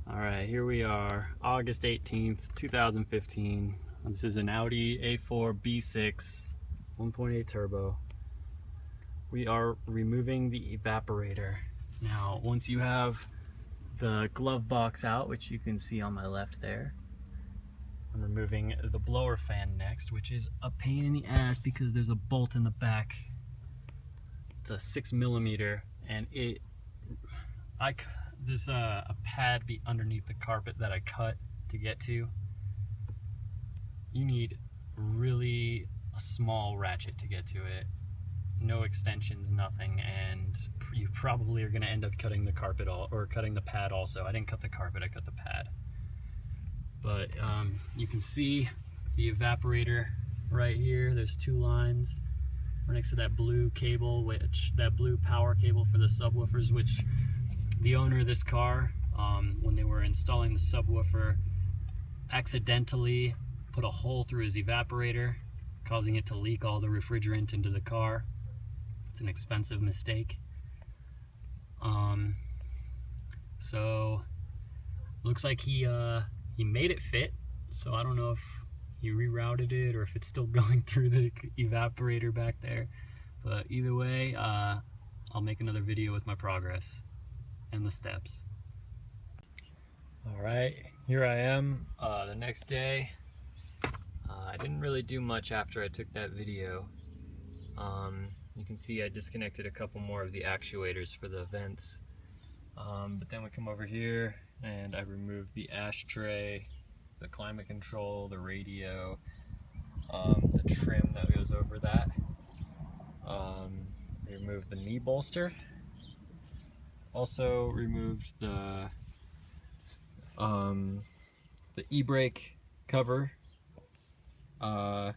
Alright, here we are, August 18th, 2015. This is an Audi A4 B6 1.8 turbo. We are removing the evaporator. Now, once you have the glove box out, which you can see on my left there, I'm removing the blower fan next, which is a pain in the ass because there's a bolt in the back. It's a 6mm, and there's a pad underneath the carpet that I cut to get to. You need really a small ratchet to get to it. No extensions, nothing, and you probably are going to end up cutting the carpet or cutting the pad also. I didn't cut the carpet, I cut the pad. But you can see the evaporator right here. There's two lines right next to that blue cable, that blue power cable for the subwoofers, which the owner of this car, when they were installing the subwoofer, accidentally put a hole through his evaporator, causing it to leak all the refrigerant into the car. It's an expensive mistake. So looks like he made it fit, so I don't know if he rerouted it or if it's still going through the evaporator back there, but either way, I'll make another video with my progress and the steps. Alright, here I am the next day. I didn't really do much after I took that video. You can see I disconnected a couple more of the actuators for the vents, but then we come over here and I removed the ashtray, the climate control, the radio, the trim that goes over that. Removed the knee bolster. Also removed the e-brake cover, the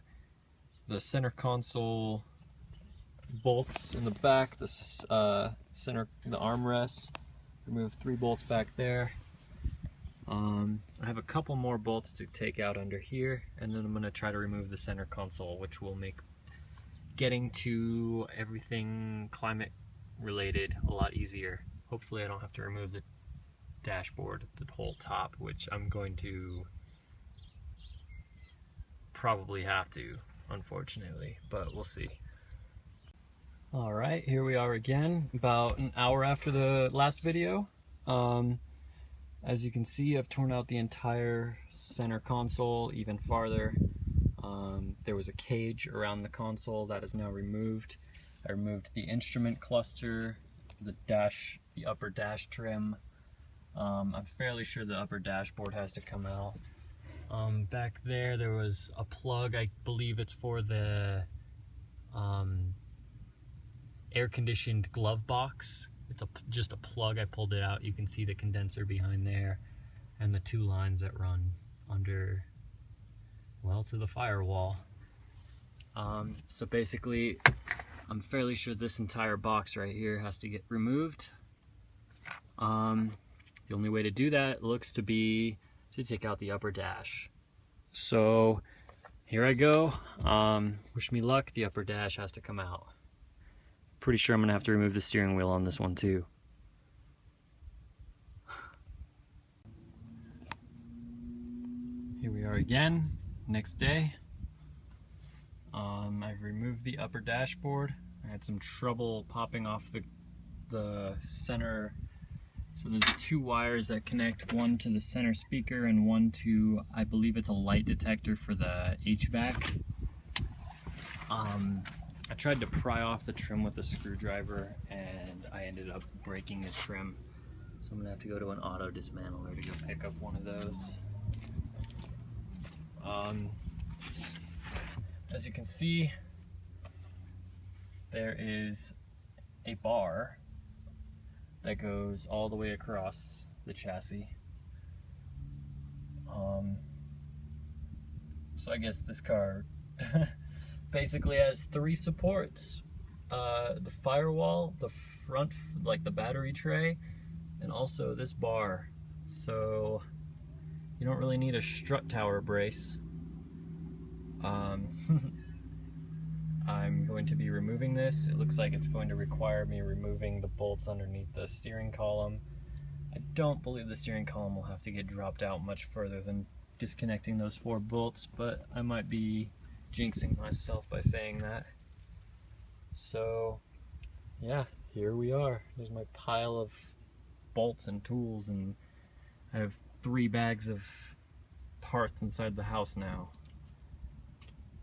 center console bolts in the back, the armrest. Removed 3 bolts back there. I have a couple more bolts to take out under here, and then I'm going to try to remove the center console, which will make getting to everything climate related a lot easier. Hopefully I don't have to remove the dashboard, the whole top, which I'm going to probably have to, unfortunately, but we'll see. Alright, here we are again, about an hour after the last video. As you can see, I've torn out the entire center console even farther. There was a cage around the console that is now removed. I removed the instrument cluster, the upper dash trim. I'm fairly sure the upper dashboard has to come out. Back there was a plug. I believe it's for the air-conditioned glove box. It's just a plug. I pulled it out. You can see the condenser behind there and the 2 lines that run under, well, to the firewall. So basically, I'm fairly sure this entire box right here has to get removed. The only way to do that looks to be to take out the upper dash. So here I go. Wish me luck. The upper dash has to come out. Pretty sure I'm gonna have to remove the steering wheel on this one too. Here we are again, next day. I've removed the upper dashboard. I had some trouble popping off the center. So there's 2 wires that connect, one to the center speaker and one to, I believe it's a light detector for the HVAC. I tried to pry off the trim with a screwdriver and I ended up breaking the trim. So I'm gonna have to go to an auto dismantler to go pick up one of those. As you can see, there is a bar that goes all the way across the chassis. So I guess this car basically has 3 supports. The firewall, the front, like the battery tray, and also this bar. So you don't really need a strut tower brace. I'm going to be removing this. It looks like it's going to require me removing the bolts underneath the steering column, I don't believe the steering column will have to get dropped out much further than disconnecting those 4 bolts, but I might be jinxing myself by saying that. So yeah, here we are. There's my pile of bolts and tools, and I have 3 bags of parts inside the house now.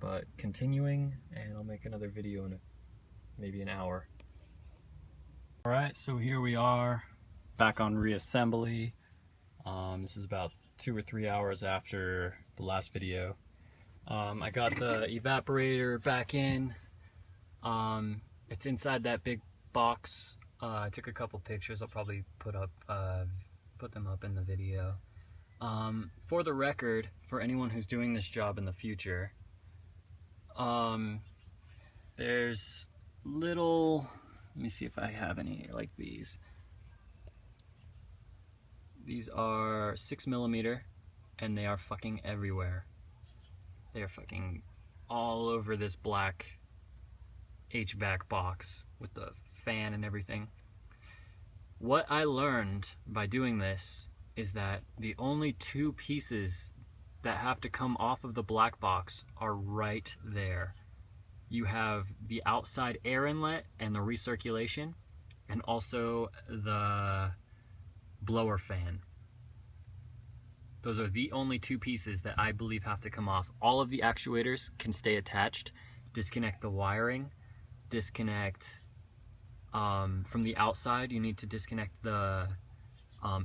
But continuing, and I'll make another video in maybe an hour. Alright, so here we are, back on reassembly. This is about 2 or 3 hours after the last video. I got the evaporator back in. It's inside that big box. I took a couple pictures. I'll probably put them up in the video. For the record, for anyone who's doing this job in the future, there's little, let me see if I have any here, like these. These are 6mm, and they are fucking everywhere. They are fucking all over this black HVAC box with the fan and everything. What I learned by doing this is that the only 2 pieces that have to come off of the black box are right there. You have the outside air inlet and the recirculation, and also the blower fan. Those are the only 2 pieces that I believe have to come off. All of the actuators can stay attached. Disconnect the wiring, disconnect from the outside. You need to disconnect the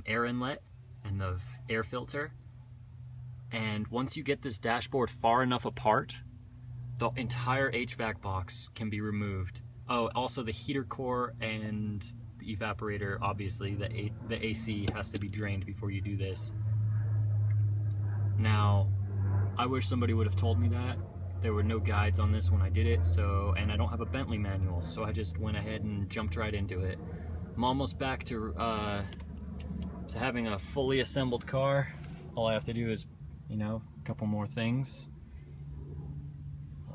air inlet and the air filter. And once you get this dashboard far enough apart, the entire HVAC box can be removed. Oh, also the heater core and the evaporator, obviously the AC has to be drained before you do this. Now, I wish somebody would have told me that. There were no guides on this when I did it, and I don't have a Bentley manual, so I just went ahead and jumped right into it. I'm almost back to having a fully assembled car. All I have to do is, a couple more things.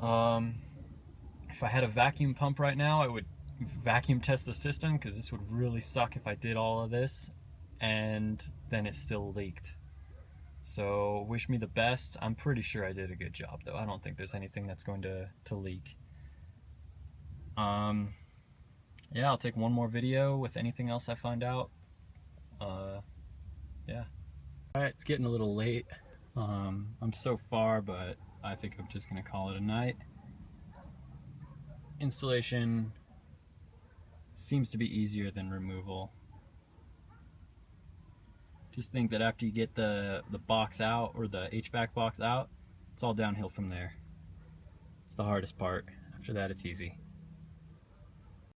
If I had a vacuum pump right now, I would vacuum test the system, because this would really suck if I did all of this and then it still leaked. So wish me the best. I'm pretty sure I did a good job, though. I don't think there's anything that's going to leak. Yeah, I'll take one more video with anything else I find out. Yeah. Alright, it's getting a little late. I'm so far, but I think I'm just gonna call it a night. Installation seems to be easier than removal. Just think that after you get the box out, or the HVAC box out, it's all downhill from there. It's the hardest part. After that, it's easy.